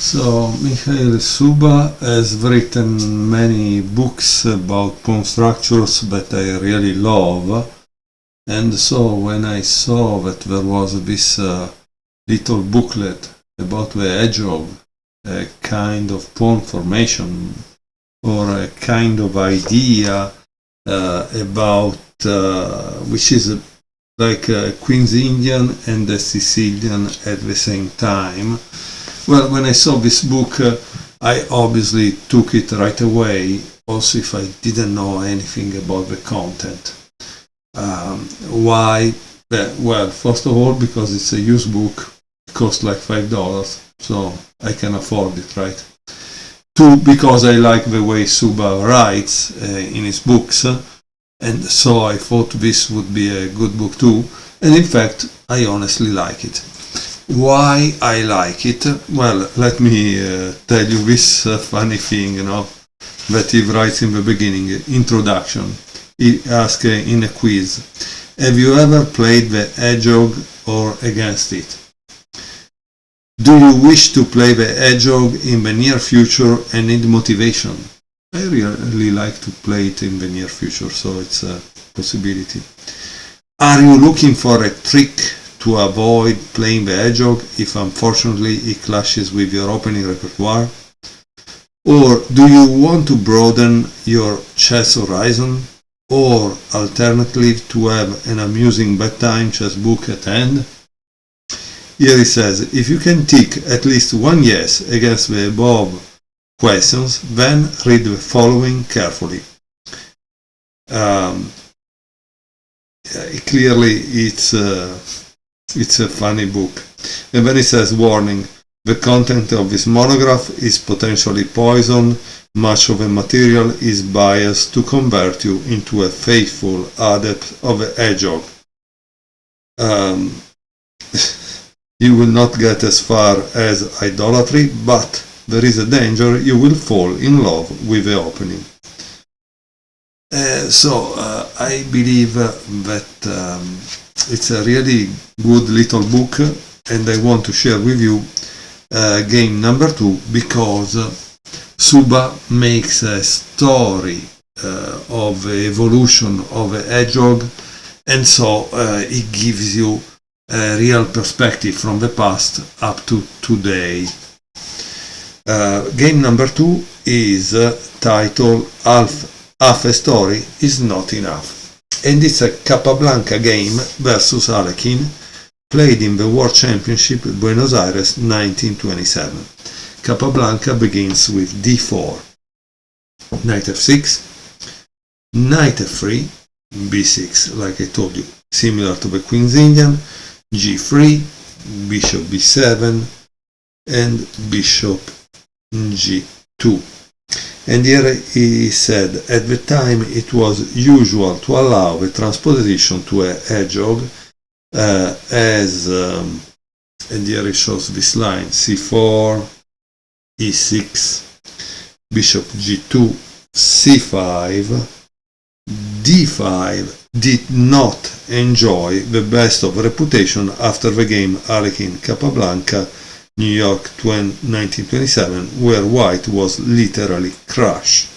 So, Mihai Suba has written many books about pawn structures that I really love, and so when I saw that there was this little booklet about the hedgehog, a kind of pawn formation or a kind of idea about which is like a Queen's Indian and a Sicilian at the same time. Well, when I saw this book, I obviously took it right away, also if I didn't know anything about the content. Why? Well, first of all, because it's a used book, it costs like $5, so I can afford it, right? Two, because I like the way Suba writes in his books, and so I thought this would be a good book too, and in fact, I honestly like it. Why I like it? Well, let me tell you this funny thing, that he writes in the beginning, introduction. He asks in a quiz, have you ever played the hedgehog or against it? Do you wish to play the hedgehog in the near future and need motivation? I really like to play it in the near future, so it's a possibility. Are you looking for a trick to avoid playing the hedgehog if unfortunately it clashes with your opening repertoire? Or do you want to broaden your chess horizon? Or alternatively to have an amusing bedtime chess book at hand? Here he says, if you can tick at least one yes against the above questions, then read the following carefully. Clearly it's a funny book. And then it says, warning, the content of this monograph is potentially poison. Much of the material is biased to convert you into a faithful adept of the hedgehog. You will not get as far as idolatry, but there is a danger you will fall in love with the opening. So I believe that it's a really good little book, and I want to share with you game number 2 because Suba makes a story of the evolution of a hedgehog, and so it gives you a real perspective from the past up to today. Game number 2 is titled Half a Story is Not Enough, and it's a Capablanca game versus Alekhine, played in the World Championship Buenos Aires 1927. Capablanca begins with d4, knight f6, knight f3, b6, like I told you, similar to the Queen's Indian, g3, bishop b7, and bishop g2. And here he said, at the time it was usual to allow the transposition to a hedgehog and here he shows this line, c4, e6, bishop g2, c5, d5 did not enjoy the best of reputation after the game Alekhine Capablanca, New York 1927, where white was literally crushed.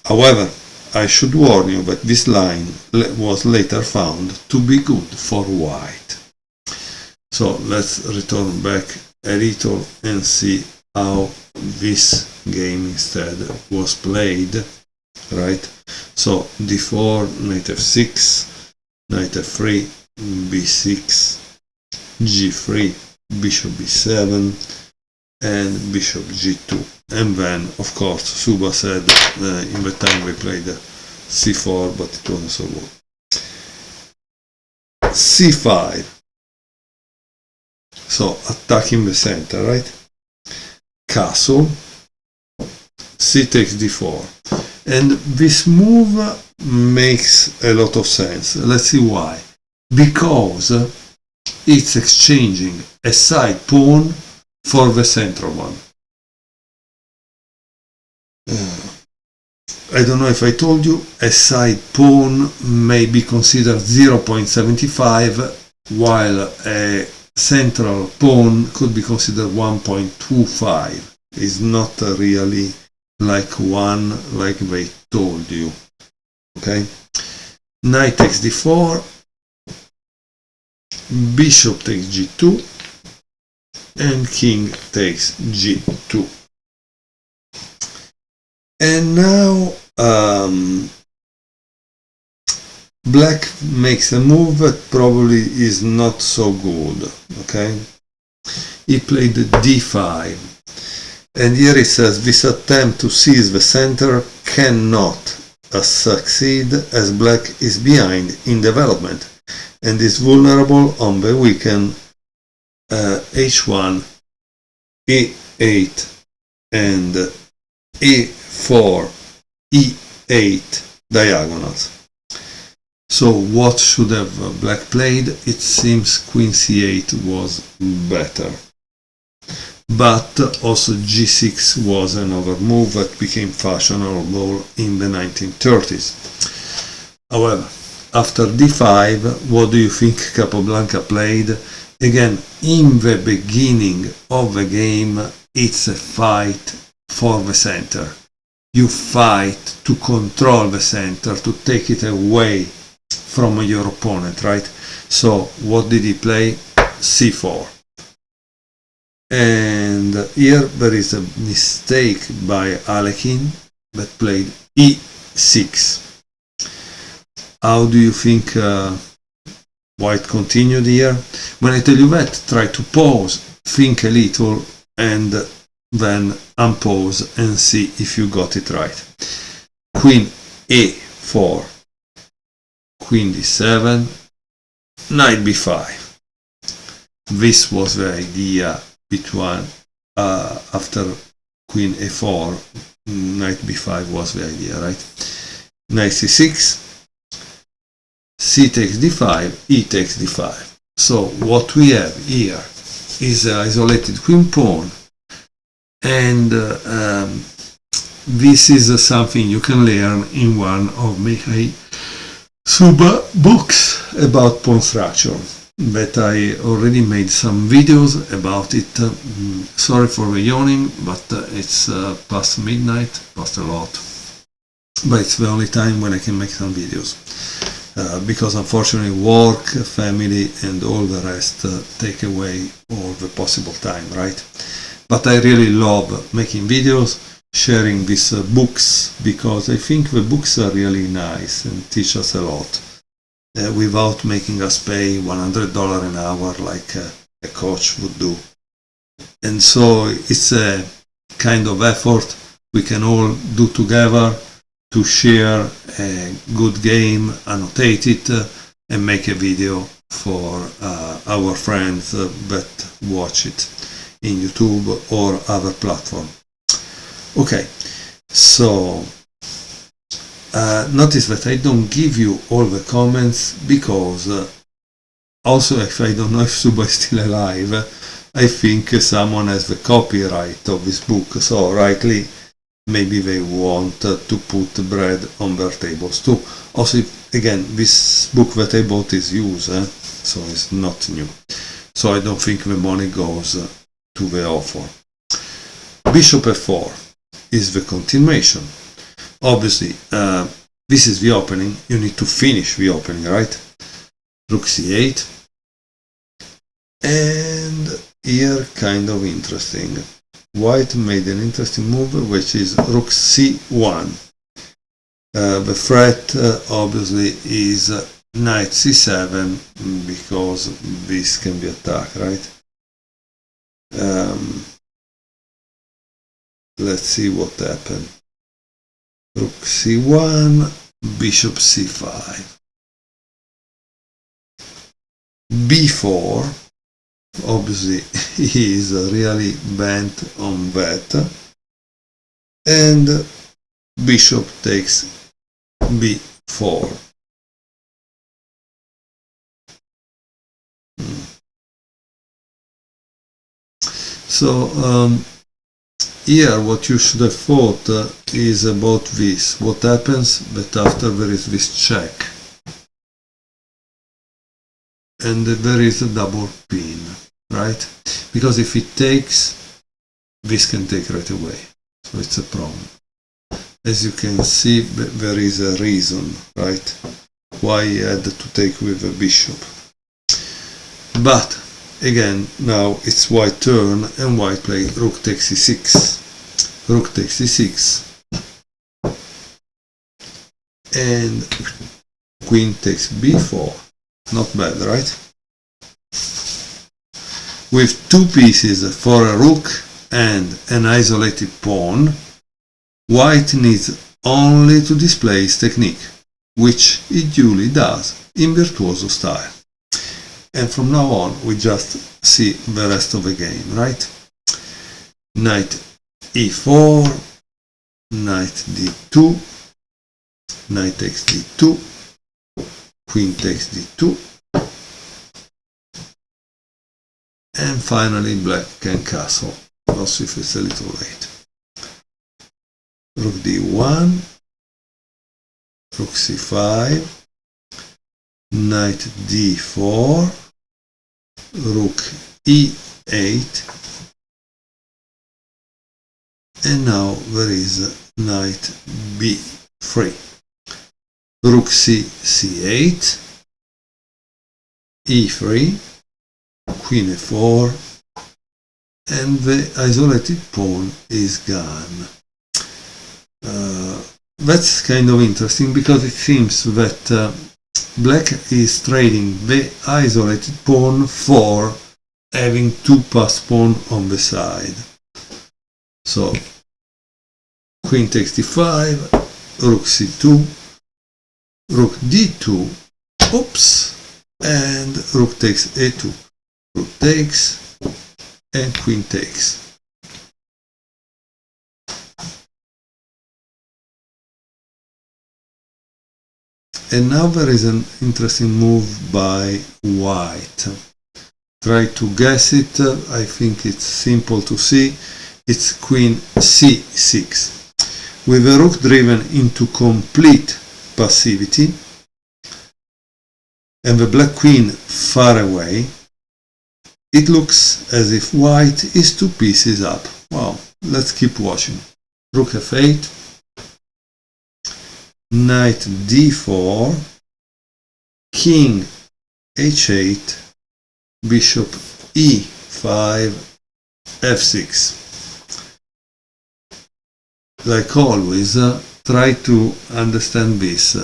However, I should warn you that this line was later found to be good for white. So let's return back a little and see how this game instead was played, right? So d4, knight f6, knight f3, b6, g3, bishop b7, and bishop g2. And then, of course, Suba said in the time we played c4, but it wasn't so good. c5. So attacking the center, right? Castle. C takes d4. And this move makes a lot of sense. Let's see why. Because it's exchanging a side pawn for the central one. I don't know if I told you, a side pawn may be considered 0.75, while a central pawn could be considered 1.25. It's not really like one like they told you. Okay, knight takes d4, bishop takes g2, and king takes g2. And now black makes a move that probably is not so good. Okay, he played d5, and here it says this attempt to seize the center cannot succeed as black is behind in development and is vulnerable on the weakened h1, e8 and e4, e8 diagonals. So what should have black played? It seems queen c8 was better. But also g6 was another move that became fashionable in the 1930s. However, after d5, what do you think Capablanca played? Again, in the beginning of the game, it's a fight for the center. You fight to control the center, to take it away from your opponent, right? So what did he play? c4. And here there is a mistake by Alekhine that played e6. How do you think white continued here? When I tell you that, try to pause, think a little, and then unpause and see if you got it right. Queen a4, queen d7, knight b5. This was the idea between after queen a4, knight b5 was the idea, right? Knight c6, c takes d5, e takes d5. So what we have here is an isolated queen pawn, and this is something you can learn in one of Mihai Suba books about pawn structure, that I already made some videos about it. Sorry for the yawning, but it's past midnight, past a lot. But it's the only time when I can make some videos. Because unfortunately work, family and all the rest take away all the possible time, right? But I really love making videos, sharing these books, because I think the books are really nice and teach us a lot without making us pay $100 an hour like a coach would do. And so it's a kind of effort we can all do together to share a good game, annotate it, and make a video for our friends that watch it in YouTube or other platform. Okay, so notice that I don't give you all the comments, because also if I don't know if Suba is still alive, I think someone has the copyright of this book, so rightly maybe they want to put bread on their tables too. Also, again, this book that I bought is used, so it's not new. So I don't think the money goes to the author. Bishop f4 is the continuation. Obviously, this is the opening. You need to finish the opening, right? Rook c8. And here, kind of interesting. White made an interesting move, which is rook c1. The threat obviously is knight c7, because this can be attacked, right? Let's see what happened. Rook c1, bishop c5. b4, obviously he is really bent on that, and bishop takes b4. So here what you should have thought is about this. What happens that after there is this check and there is a double pin. right? Because if it takes, this can take right away. So it's a problem. As you can see, there is a reason, right, why he had to take with a bishop. But again, now it's white turn, and white play rook takes e6. Rook takes e6. And queen takes b4. Not bad, right? With two pieces for a rook and an isolated pawn, white needs only to display his technique, which it duly does in virtuoso style. And from now on we just see the rest of the game, right? Knight e4, knight d2, knight takes d2, queen takes d2, and finally black can castle, also if it's a little late. Rook d1, rook c5, knight d4, rook e8, and now there is knight b3. Rook c8, e3, queen e4, and the isolated pawn is gone. That's kind of interesting because it seems that black is trading the isolated pawn for having two passed pawns on the side. So queen takes d5, rook c2, rook d2, oops, and rook takes a2, rook takes, and queen takes. And now there is an interesting move by white. Try to guess it. I think it's simple to see. It's queen c6. With the rook driven into complete passivity and the black queen far away, it looks as if white is two pieces up. Wow, let's keep watching. Rook f8, knight d4, king h8, bishop e5, f6. Like always, try to understand this.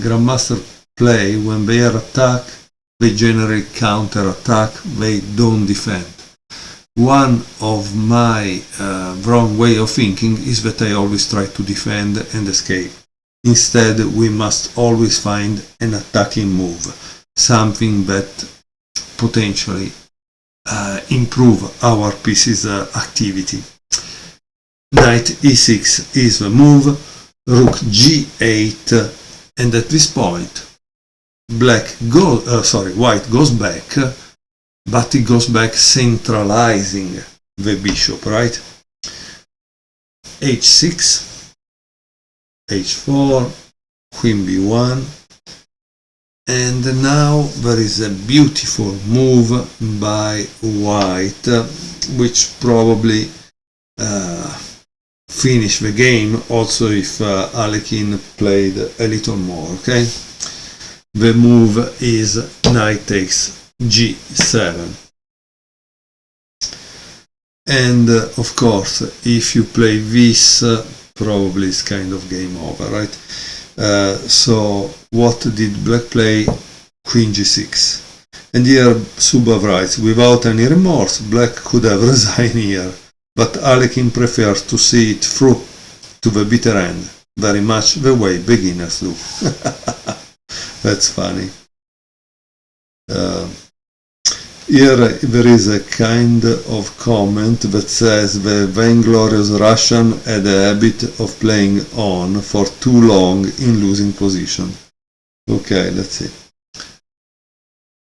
Grandmaster play, when they are attacked, they generally counter-attack, they don't defend. One of my wrong way of thinking is that I always try to defend and escape. Instead, we must always find an attacking move, something that potentially improve our piece's activity. Knight e6 is the move, rook g8, and at this point white goes back, but it goes back centralizing the bishop, right? h6, h4, queen b1, and now there is a beautiful move by white, which probably finish the game, also if Alekhine played a little more, okay? The move is knight takes g7. And of course, if you play this, probably it's kind of game over, right? So what did black play? Queen g6. And here Suba writes, without any remorse, black could have resigned here, but Alekhine prefers to see it through to the bitter end, very much the way beginners do. That's funny. Here there is a kind of comment that says the vainglorious Russian had a habit of playing on for too long in losing position. Okay, let's see.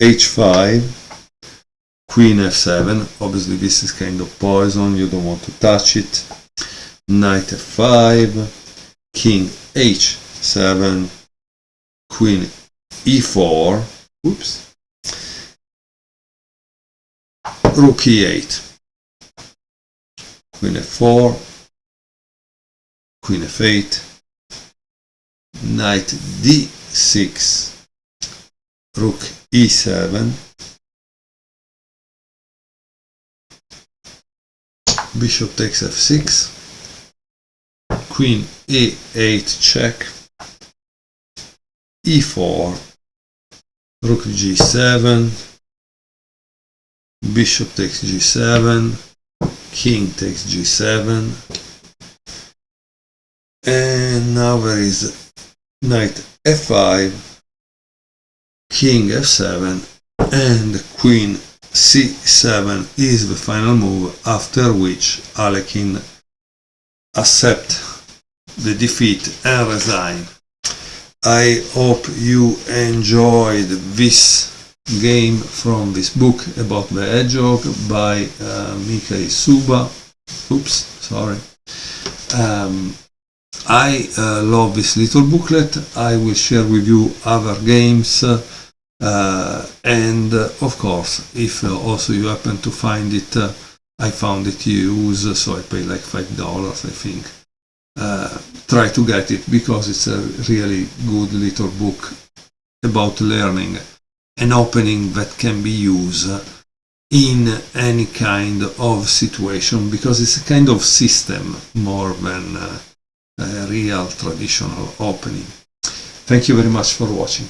h5, queen f7, obviously this is kind of poison, you don't want to touch it. Knight f5, king h7, queen e4, oops, rook e8, queen f4, queen f8, knight d6, rook e7, bishop takes f6, queen e8 check, e4, rook g7, bishop takes g7, king takes g7, and now there is knight f5, king f7, and queen c7 is the final move, after which Alekhine accept the defeat and resign. I hope you enjoyed this game from this book about the Hedgehog by Mihai Suba. Oops, sorry. I love this little booklet. I will share with you other games, and of course, if also you happen to find it, I found it used, so I paid like $5, I think. Try to get it, because it's a really good little book about learning an opening that can be used in any kind of situation, because it's a kind of system more than a real traditional opening. Thank you very much for watching.